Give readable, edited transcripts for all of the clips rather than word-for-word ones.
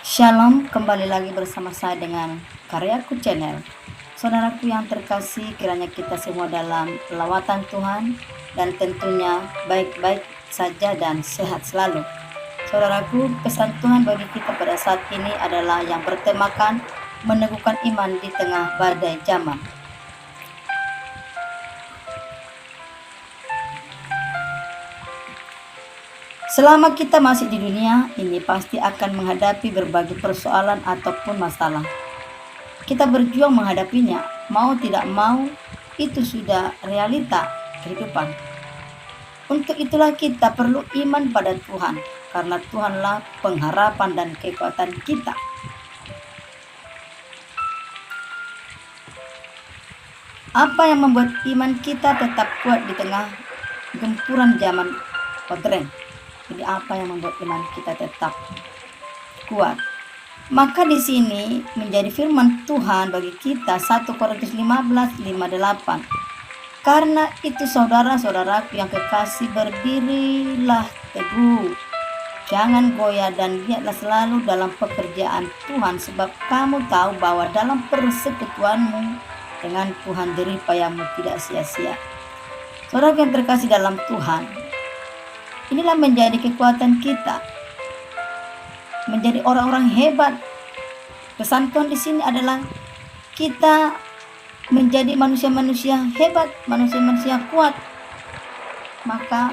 Shalom, kembali lagi bersama saya dengan Karyaku Channel. Saudaraku yang terkasih, kiranya kita semua dalam lawatan Tuhan dan tentunya baik-baik saja dan sehat selalu. Saudaraku, pesan Tuhan bagi kita pada saat ini adalah yang bertemakan meneguhkan iman di tengah badai zaman. Selama kita masih di dunia ini pasti akan menghadapi berbagai persoalan ataupun masalah. Kita berjuang menghadapinya, mau tidak mau, itu sudah realita kehidupan. Untuk itulah kita perlu iman pada Tuhan, karena Tuhanlah pengharapan dan kekuatan kita. Apa yang membuat iman kita tetap kuat di tengah gempuran zaman modern? Jadi apa yang membuat iman kita tetap kuat? Maka di sini menjadi firman Tuhan bagi kita 1 Korintus 15:58. Karena itu saudara-saudaraku yang kekasih, berdirilah teguh. Jangan goyah dan lihatlah selalu dalam pekerjaan Tuhan, sebab kamu tahu bahwa dalam persekutuanmu dengan Tuhan jerih payahmu tidak sia-sia. Saudara yang terkasih dalam Tuhan, inilah menjadi kekuatan kita, menjadi orang-orang hebat. Pesan Tuhan di sini adalah kita menjadi manusia-manusia hebat, manusia-manusia kuat. Maka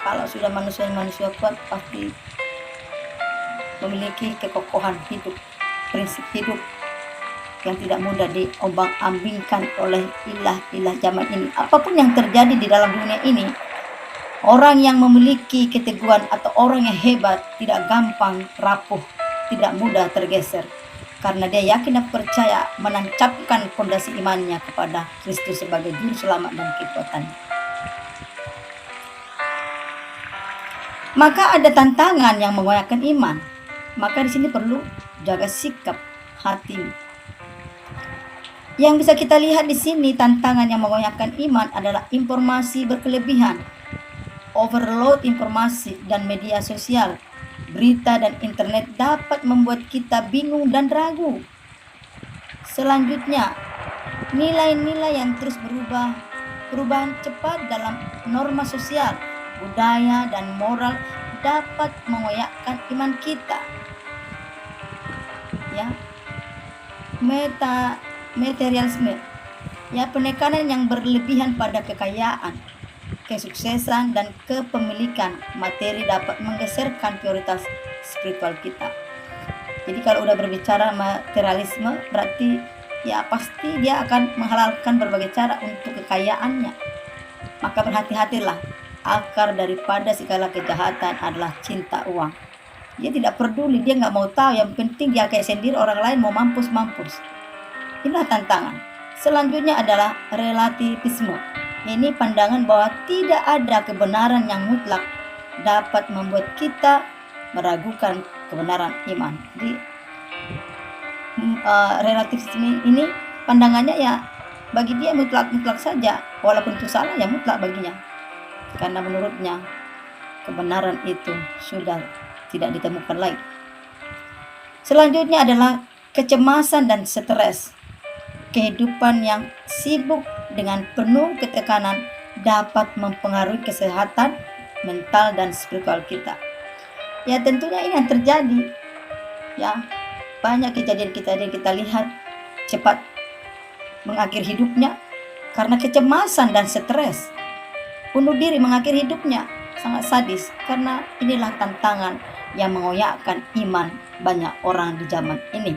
kalau sudah manusia-manusia kuat pasti memiliki kekokohan hidup, prinsip hidup yang tidak mudah diombang-ambingkan oleh ilah-ilah zaman ini. Apapun yang terjadi di dalam dunia ini, orang yang memiliki keteguhan atau orang yang hebat tidak gampang rapuh, tidak mudah tergeser. Karena dia yakin dan percaya menancapkan fondasi imannya kepada Kristus sebagai juru selamat dan kekuatannya. Maka ada tantangan yang mengoyakkan iman. Maka di sini perlu jaga sikap hati. Yang bisa kita lihat di sini, tantangan yang mengoyakkan iman adalah informasi berkelebihan, overload informasi dan media sosial, berita dan internet dapat membuat kita bingung dan ragu. Selanjutnya, nilai-nilai yang terus berubah, perubahan cepat dalam norma sosial, budaya dan moral dapat mengoyakkan iman kita. Ya, materialisme, ya, penekanan yang berlebihan pada kekayaan, kesuksesan dan kepemilikan materi dapat menggeserkan prioritas spiritual kita. Jadi kalau udah berbicara materialisme, berarti ya pasti dia akan menghalalkan berbagai cara untuk kekayaannya. Maka berhati-hatilah, akar daripada segala kejahatan adalah cinta uang. Dia tidak peduli, dia nggak mau tahu, yang penting dia kayak sendiri, orang lain mau mampus. Inilah tantangan. Selanjutnya adalah relativisme. Ini pandangan bahwa tidak ada kebenaran yang mutlak dapat membuat kita meragukan kebenaran iman. Jadi relativisme ini pandangannya ya bagi dia mutlak saja, walaupun itu salah ya mutlak baginya. Karena menurutnya kebenaran itu sudah tidak ditemukan lagi. Selanjutnya adalah kecemasan dan stres. Kehidupan yang sibuk dengan penuh ketekanan dapat mempengaruhi kesehatan mental dan spiritual kita. Ya tentunya ini yang terjadi. Ya, banyak kejadian-kejadian kita lihat cepat mengakhiri hidupnya karena kecemasan dan stres. Bunuh diri, mengakhiri hidupnya, sangat sadis. Karena inilah tantangan yang mengoyakkan iman banyak orang di zaman ini.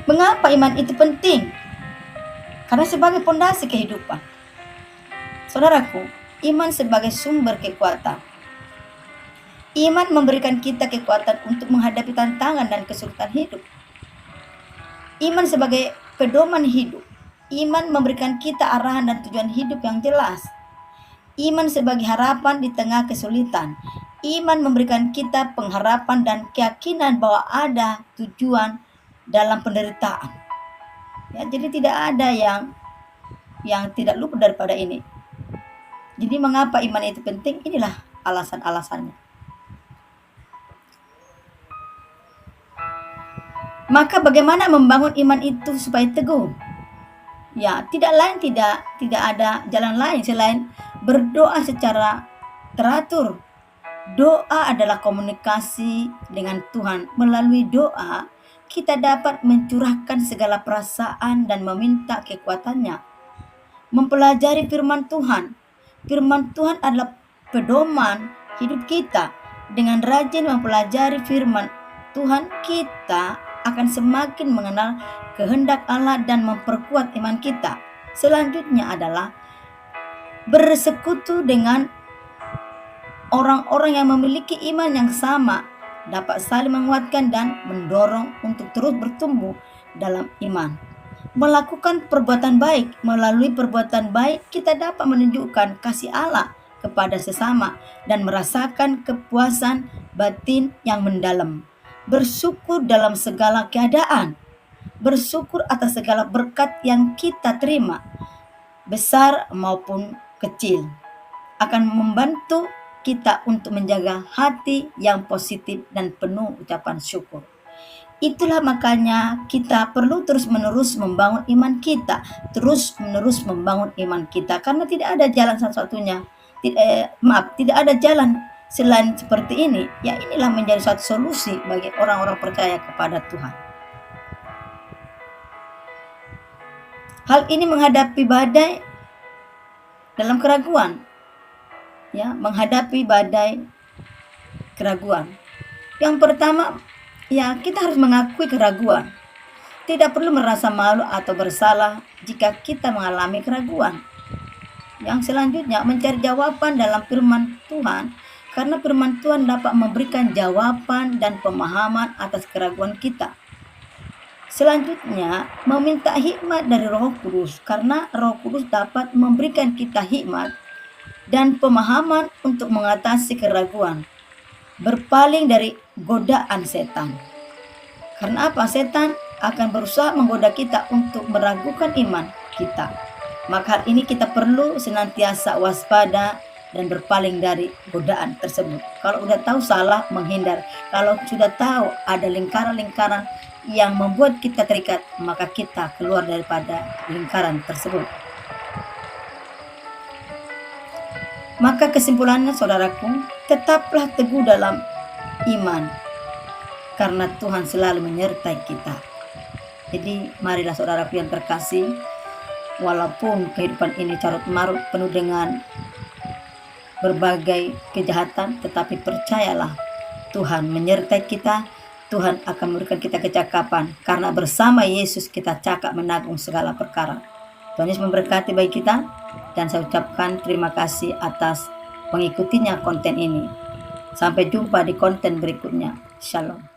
Mengapa iman itu penting? Karena sebagai fondasi kehidupan. Saudaraku, iman sebagai sumber kekuatan. Iman memberikan kita kekuatan untuk menghadapi tantangan dan kesulitan hidup. Iman sebagai pedoman hidup. Iman memberikan kita arahan dan tujuan hidup yang jelas. Iman sebagai harapan di tengah kesulitan. Iman memberikan kita pengharapan dan keyakinan bahwa ada tujuan dalam penderitaan. Ya, jadi tidak ada yang tidak luput daripada ini. Jadi mengapa iman itu penting? Inilah alasan-alasannya. Maka bagaimana membangun iman itu supaya teguh? Ya, tidak ada jalan lain selain berdoa secara teratur. Doa adalah komunikasi dengan Tuhan. Melalui doa, kita dapat mencurahkan segala perasaan dan meminta kekuatannya. Mempelajari firman Tuhan. Firman Tuhan adalah pedoman hidup kita. Dengan rajin mempelajari firman Tuhan, kita akan semakin mengenal kehendak Allah dan memperkuat iman kita. Selanjutnya adalah bersekutu dengan orang-orang yang memiliki iman yang sama, dapat saling menguatkan dan mendorong untuk terus bertumbuh dalam iman. Melakukan perbuatan baik. Melalui perbuatan baik kita dapat menunjukkan kasih Allah kepada sesama dan merasakan kepuasan batin yang mendalam. Bersyukur dalam segala keadaan. Bersyukur atas segala berkat yang kita terima, besar maupun kecil, akan membantu kita untuk menjaga hati yang positif dan penuh ucapan syukur. Itulah makanya kita perlu terus-menerus membangun iman kita, terus-menerus membangun iman kita, karena tidak ada jalan satu-satunya. Tidak ada jalan selain seperti ini. Ya, inilah menjadi suatu solusi bagi orang-orang percaya kepada Tuhan. Hal ini menghadapi badai dalam keraguan. Ya, menghadapi badai keraguan. Yang pertama, ya, kita harus mengakui keraguan. Tidak perlu merasa malu atau bersalah jika kita mengalami keraguan. Yang selanjutnya, mencari jawaban dalam firman Tuhan, karena firman Tuhan dapat memberikan jawaban dan pemahaman atas keraguan kita. Selanjutnya, meminta hikmat dari Roh Kudus, karena Roh Kudus dapat memberikan kita hikmat dan pemahaman untuk mengatasi keraguan. Berpaling dari godaan setan. Karena apa? Setan akan berusaha menggoda kita untuk meragukan iman kita. Maka hal ini kita perlu senantiasa waspada dan berpaling dari godaan tersebut. Kalau sudah tahu salah, menghindar. Kalau sudah tahu ada lingkaran-lingkaran yang membuat kita terikat, maka kita keluar daripada lingkaran tersebut. Maka kesimpulannya, saudaraku, tetaplah teguh dalam iman, karena Tuhan selalu menyertai kita. Jadi marilah saudaraku yang terkasih, walaupun kehidupan ini carut marut penuh dengan berbagai kejahatan, tetapi percayalah Tuhan menyertai kita. Tuhan akan memberikan kita kecakapan, karena bersama Yesus kita cakap menanggung segala perkara. Tuhan Yesus memberkati bagi kita, dan saya ucapkan terima kasih atas mengikutinya konten ini. Sampai jumpa di konten berikutnya. Shalom.